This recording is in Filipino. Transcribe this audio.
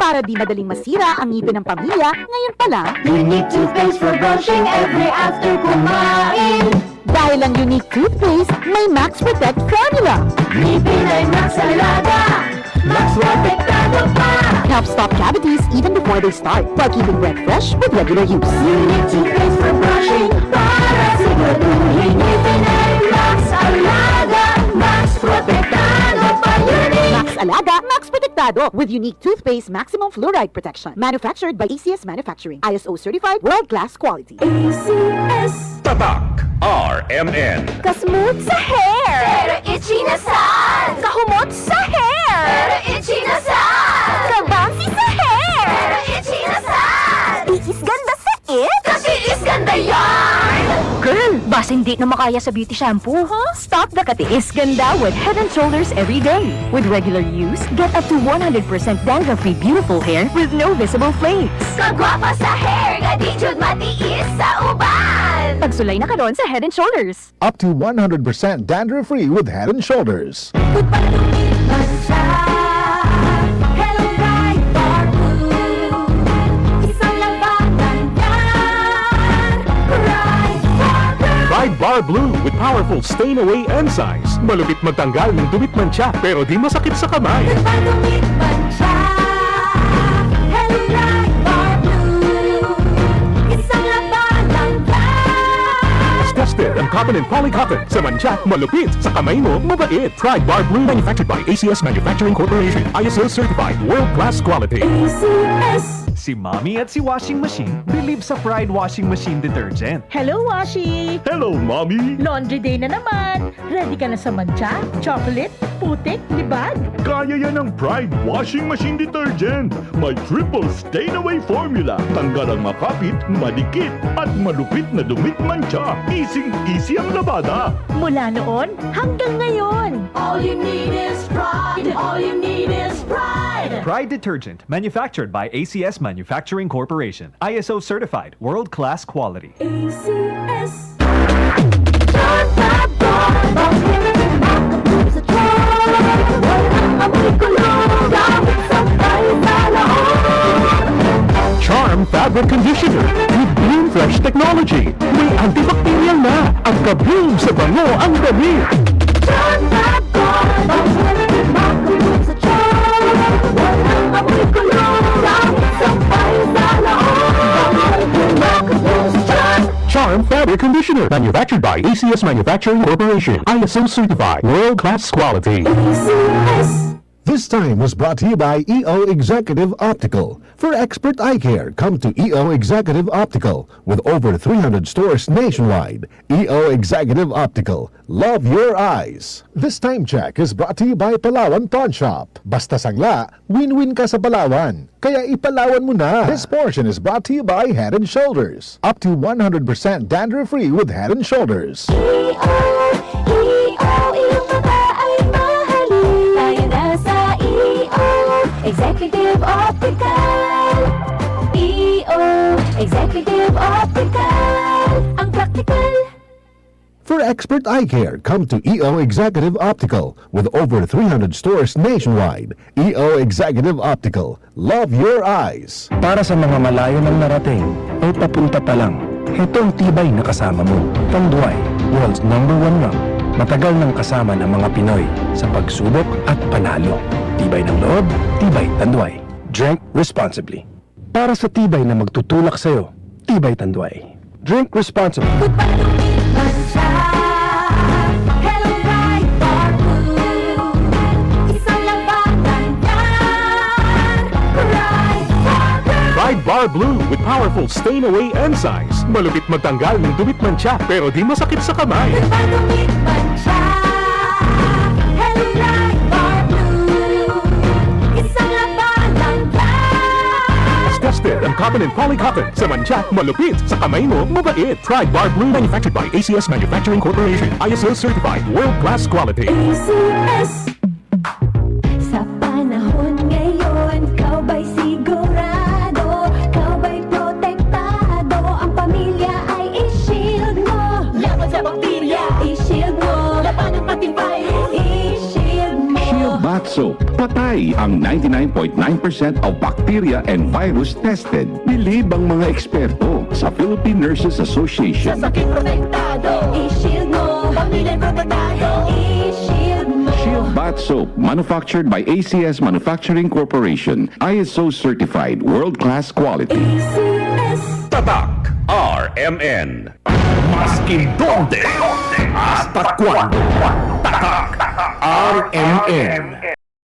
Para di madaling masira ang ngipin ng pamilya, ngayon pa lang, Unique toothpaste for brushing every after kumain. dahil ang Unique Toothpaste may Max Protect Formula. Ngipin ay Max Alaga, Max Protektado pa. Helps stop cavities even before they start, while keeping breath fresh with regular use. Unique toothpaste for brushing para siguraduhin ngipin ay Max Alaga, Max Protektado pa. Unique. Max Alaga, Max Protectado with Unique Toothpaste Maximum Fluoride Protection. Manufactured by ACS Manufacturing. ISO certified, world-class quality. ACS. Tatak RMN. Kasmooth sa hair! Pero itchy na sad. Kahumot sa hair! Pero itchy na sad. Kabouncy sa hair! Pero itchy na sad. Tiis ganda sa it! Katiis ganda yarn. Girl, basta hindi na makaya sa beauty shampoo, huh? Stop the katiis ganda with Head & Shoulders every day. With regular use, get up to 100% dandruff-free beautiful hair with no visible flakes. Kagwapa sa hair, nga di jud matiis sa uban. Pagsulay na ka doon sa Head & Shoulders. Up to 100% dandruff-free with Head & Shoulders. Pagpalumit siya. Hello, bright blue. Isang labanan yan. Bright blue. Pride Bar Blue with powerful stain-away enzymes. Malupit magtanggal ng dumit mancha pero di masakit sa kamay. Pagpalumit siya. Hello, bright blue. Isang labanan yan. As tested ang cotton and polycotton. Sa mancha, malupit. Sa kamay mo, mabait. Pride Bar Blue manufactured by ACS Manufacturing Corporation. ISO certified, world-class quality. ACS. Si Mommy at si Washing Machine believe sa Pride Washing Machine Detergent. Hello, Washi! Hello, Mommy! Laundry day na naman! Ready ka na sa mancha, chocolate, putik, libag? Kaya yan ang Pride Washing Machine Detergent. May triple stain-away formula. Tanggal ang makapit, madikit, at malupit na dumit mancha. Easy ang labada. Mula noon hanggang ngayon! All you need is pride. All you need is pride. Pride Detergent, manufactured by ACS Manufacturing Corporation. ISO certified, world-class quality. ACS. John Babon. Makabog sa John. Walang amoy kulong. Gamit sa tayo sa laon. Charm Fabric Conditioner with Bloom Fresh Technology. May antibacterial na. Ang ka-bloom sa bango ang dami. John Babon. Makabog sa John. Walang amoy kulong. Gamit sa tayo sa laon. Makabog sa John. Charm Fabric Conditioner. Manufactured by ACS Manufacturing Corporation. ISO certified, world-class quality. ACS. This time was brought to you by EO Executive Optical. For expert eye care, come to EO Executive Optical with over 300 stores nationwide. EO Executive Optical. Love your eyes. This time check is brought to you by Palawan Pawn Shop. Basta sangla, win-win ka sa Palawan. Kaya ipalawan mo na. This portion is brought to you by Head & Shoulders. Up to 100% dandruff-free with Head & Shoulders. iyong mga ay mahalin. Tayo na sa Executive Optical. EO Executive Optical. Ang practical. For expert eye care, come to EO Executive Optical with over 300 stores nationwide. EO Executive Optical. Love your eyes. Para sa mga malayo ng narating o papunta pa lang, ito ang tibay na kasama mo. Tanduay, world's #1 rank. Matagal nang kasama ng mga Pinoy sa pagsubok at panalo. Tibay ng loob, tibay Tanduay. Drink responsibly. Para sa tibay na magtutulak sa'yo, tibay Tanduay. Drink responsibly. Pagpalumitan siya. Hello, bright blue. Isang labanan yan. Bright blue. Pride Bar Blue with powerful stain-away enzymes. Malupit magtanggal ng dumit mancha pero di masakit sa kamay. Pagpalumitan siya. Hello, bright blue. Isang labanan yan. As tested ang cotton and polycotton. Sa mancha, malupit. Sa kamay mo, mabait. Pride Bar Blue manufactured by ACS Manufacturing Corporation. ISO certified, world-class quality. ACS. Sa panahon ngayon, ikaw ba'y sigurado? Ikaw ba'y protektado? Ang pamilya ay i-shield mo. Laban sa bakterya, i-shield mo. Laban ng matibay, i-shield mo. Shield Bath Soap. Patay ang 99.9% of bacteria and virus tested. Believe ang mga eksperto sa Philippine Nurses Association. Sa sakit protektado, i-shield mo. Pamilya protektado, i-shield mo. Shield Bath Soap, manufactured by ACS Manufacturing Corporation. ISO certified, world-class quality. ACS. Tatak RMN. Masking donde hasta cuando. Tatak RMN.